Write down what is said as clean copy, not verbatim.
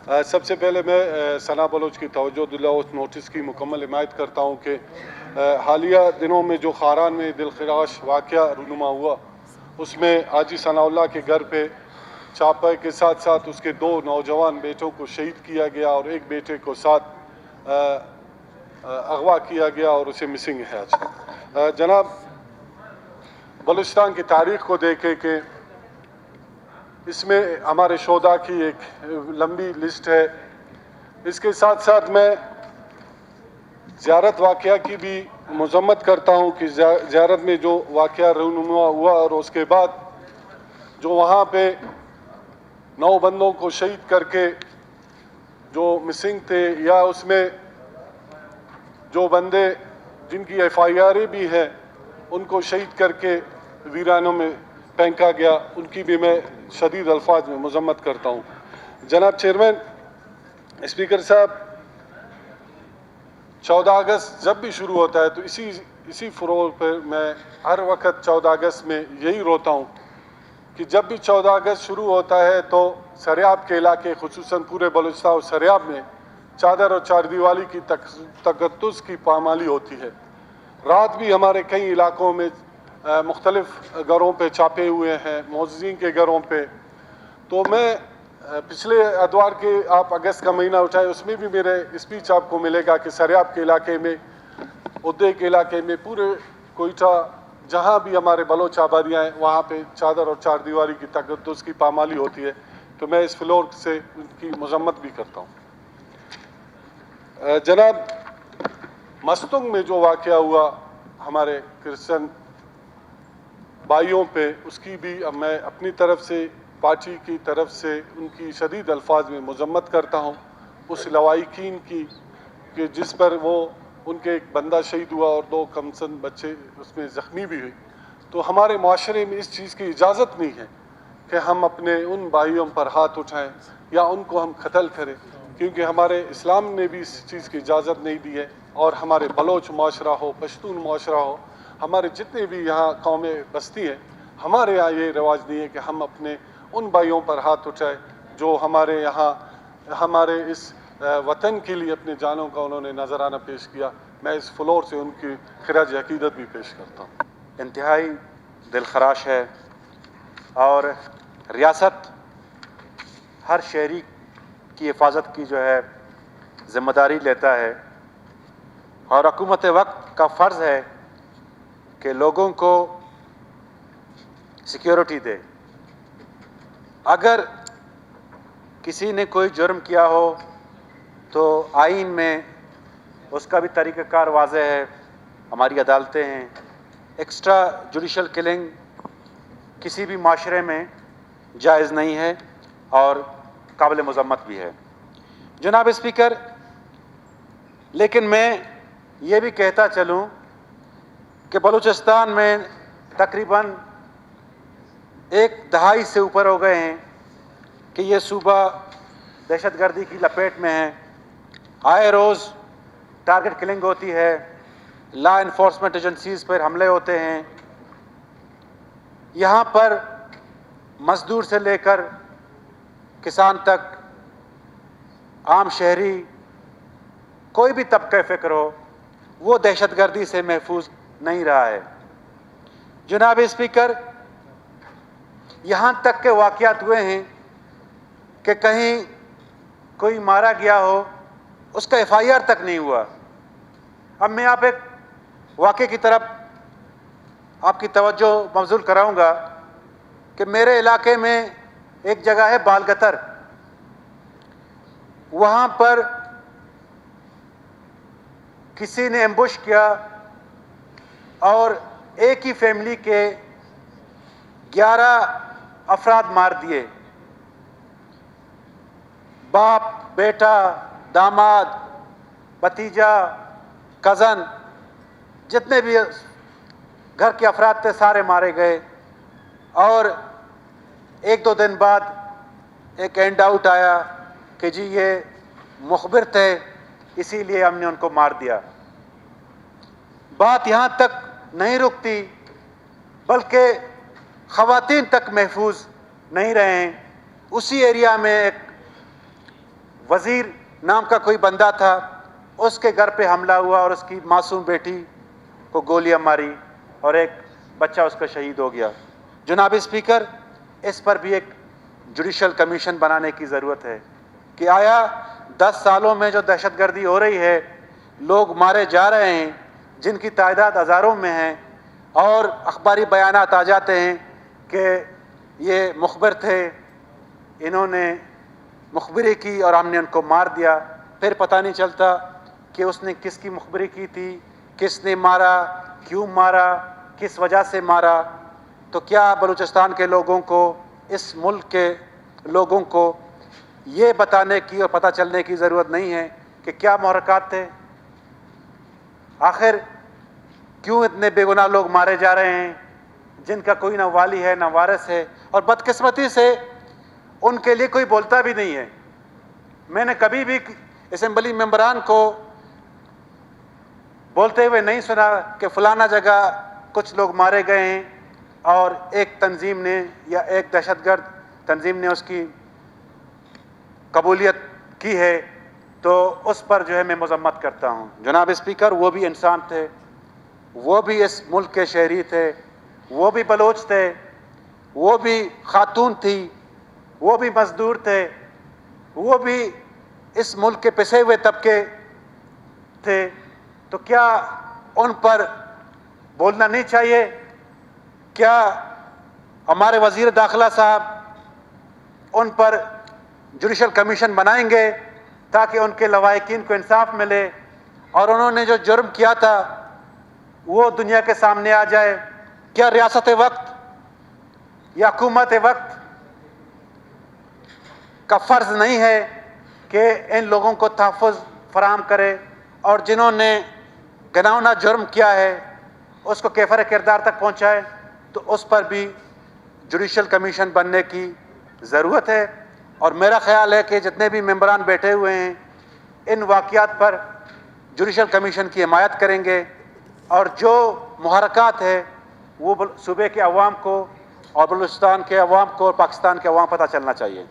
सबसे पहले मैं सना बलोच की तवज्जो दिला उस नोटिस की मुकम्मल हिमायत करता हूँ कि हालिया दिनों में जो खारान में दिलखराश वाक़या रूनुमा हुआ, उसमें आजी सनाउल्लाह के घर पे छापे के साथ साथ उसके 2 नौजवान बेटों को शहीद किया गया और एक बेटे को साथ अगवा किया गया और उसे मिसिंग है आज। जनाब, बलूचिस्तान की तारीख़ को देखें कि इसमें हमारे शोधा की एक लंबी लिस्ट है। इसके साथ साथ मैं ज़ियारत वाक़या की भी मज़म्मत करता हूँ कि ज़ियारत में जो वाक़या रूनुमा हुआ और उसके बाद जो वहाँ पे 9 बंदों को शहीद करके जो मिसिंग थे या उसमें जो बंदे जिनकी FIR भी है उनको शहीद करके वीरानों में फेंका गया, उनकी भी मैं शदीद अल्फाज में मज़म्मत करता हूँ। जनाब चेयरमैन, स्पीकर साहब, 14 अगस्त जब भी शुरू होता है तो इसी फ्लोर पर मैं हर वक्त 14 अगस्त में यही रोता हूँ कि जब भी 14 अगस्त शुरू होता है तो सरियाब के इलाके, खुसूसन पूरे बलूचिस्तान और सरियाब में चादर और चारदीवारी की तकद्दुस की पामाली होती है। रात भी हमारे कई इलाकों में मुख्तलिफ घरों पे छापे हुए हैं, मोअज़्ज़िन के घरों पे। तो मैं पिछले अतवार के आप अगस्त का महीना उठाए, उसमें भी मेरे स्पीच आपको मिलेगा कि सरियाब के इलाके में, उद्दे के इलाके में, पूरे कोयटा जहाँ भी हमारे बलोच आबादियाँ हैं वहाँ पे चादर और चारदीवारी की तकद्दुस की पामाली होती है। तो मैं इस फ्लोर से उनकी मज़म्मत भी करता हूँ। जनाब, मस्तुंग में जो वाक़या हुआ हमारे क्रिश्चियन भाइयों पे, उसकी भी अब मैं अपनी तरफ से, पार्टी की तरफ से उनकी शदीद अल्फाज में मज़म्मत करता हूँ। उस लवाहिकीन की कि जिस पर वो उनके एक बंदा शहीद हुआ और 2 कमसन बच्चे उसमें ज़ख्मी भी हुए। तो हमारे माशरे में इस चीज़ की इजाज़त नहीं है कि हम अपने उन भाइयों पर हाथ उठाएं या उनको हम कत्ल करें, क्योंकि हमारे इस्लाम ने भी इस चीज़ की इजाज़त नहीं दी है। और हमारे बलोच माशरा हो, पश्तून माशरा हो, हमारे जितने भी यहाँ कौमें बस्ती हैं, हमारे यहाँ ये रिवाज नहीं है कि हम अपने उन भाइयों पर हाथ उठाएं जो हमारे यहाँ हमारे इस वतन के लिए अपने जानों का उन्होंने नजराना पेश किया। मैं इस फ्लोर से उनकी खिराज अकीदत भी पेश करता हूँ। इंतहाई दिलखराश है और रियासत हर शहरी की हिफाजत की जो है ज़िम्मेदारी लेता है और हुकूमत वक्त का फ़र्ज़ है कि लोगों को सिक्योरिटी दे। अगर किसी ने कोई जुर्म किया हो तो आइन में उसका भी तरीक़ाकार वाज़ेह है, हमारी अदालतें हैं। एक्स्ट्रा जुडिशल किलिंग किसी भी माशरे में जायज़ नहीं है और काबिल मज़म्मत भी है। जनाब स्पीकर, लेकिन मैं ये भी कहता चलूँ कि बलूचिस्तान में तकरीबन 1 दहाई से ऊपर हो गए हैं कि ये सूबा दहशतगर्दी की लपेट में है। आए रोज़ टारगेट किलिंग होती है, लॉ इन्फोर्समेंट एजेंसीज़ पर हमले होते हैं। यहाँ पर मज़दूर से लेकर किसान तक, आम शहरी, कोई भी तबका फ़िक्र हो, वो दहशतगर्दी से महफूज नहीं रहा है। जनाब स्पीकर, यहाँ तक के वाक़यात हुए हैं कि कहीं कोई मारा गया हो, उसका FIR तक नहीं हुआ। अब मैं आप एक वाक़े की तरफ आपकी तवज्जो मबज़ूल कराऊँगा कि मेरे इलाके में एक जगह है बालगतर, वहाँ पर किसी ने एम्बुश किया और एक ही फैमिली के 11 अफराद मार दिए। बाप, बेटा, दामाद, भतीजा, कज़न, जितने भी घर के अफराद थे सारे मारे गए। और 1-2 दिन बाद एक एंड आउट आया कि जी ये मुखबिर थे, इसीलिए हमने उनको मार दिया। बात यहाँ तक नहीं रुकती, बल्कि ख़वातीन तक महफूज नहीं रहे हैं। उसी एरिया में एक वजीर नाम का कोई बंदा था, उसके घर पे हमला हुआ और उसकी मासूम बेटी को गोलियां मारी और एक बच्चा उसका शहीद हो गया। जनाब स्पीकर, इस पर भी एक जुडिशल कमीशन बनाने की ज़रूरत है कि आया 10 सालों में जो दहशतगर्दी हो रही है, लोग मारे जा रहे हैं जिनकी तादाद हज़ारों में है, और अखबारी बयानात आ जाते हैं कि ये मुखबिर थे, इन्होंने मुखबिरी की और हमने उनको मार दिया। फिर पता नहीं चलता कि उसने किसकी मुखबिरी की थी, किसने मारा, क्यों मारा, किस वजह से मारा। तो क्या बलूचिस्तान के लोगों को, इस मुल्क के लोगों को ये बताने की और पता चलने की ज़रूरत नहीं है कि क्या मुहर्रकात थे? आखिर क्यों इतने बेगुनाह लोग मारे जा रहे हैं जिनका कोई ना वाली है ना वारिस है, और बदकिस्मती से उनके लिए कोई बोलता भी नहीं है। मैंने कभी भी असेंबली मेंबरान को बोलते हुए नहीं सुना कि फलाना जगह कुछ लोग मारे गए हैं और एक तंजीम ने या एक दहशतगर्द तंजीम ने उसकी कबूलियत की है, तो उस पर जो है मैं मजम्मत करता हूँ। जनाब स्पीकर, वो भी इंसान थे, वो भी इस मुल्क के शहरी थे, वो भी बलोच थे, वो भी खातून थी, वो भी मजदूर थे, वो भी इस मुल्क के पिसे हुए तबके थे। तो क्या उन पर बोलना नहीं चाहिए? क्या हमारे वज़ीर दाखिला साहब उन पर जुडिशल कमीशन बनाएंगे ताकि उनके लवाहिकीन को इंसाफ मिले और उन्होंने जो जुर्म किया था वो दुनिया के सामने आ जाए? क्या रियासत वक्त या हुकूमत वक्त का फ़र्ज़ नहीं है कि इन लोगों को तहफ़्फ़ुज़ फराहम करे और जिन्होंने घिनौना जुर्म किया है उसको कैफ़र किरदार तक पहुँचाए? तो उस पर भी जुडिशल कमीशन बनने की ज़रूरत है। और मेरा ख़्याल है कि जितने भी मेंबरान बैठे हुए हैं इन वाक़यात पर जुडिशल कमीशन की हिमायत करेंगे और जो मुहर्रकात है वो सूबे के अवाम को और बलूचिस्तान के अवाम को और पाकिस्तान के अवाम पता चलना चाहिए।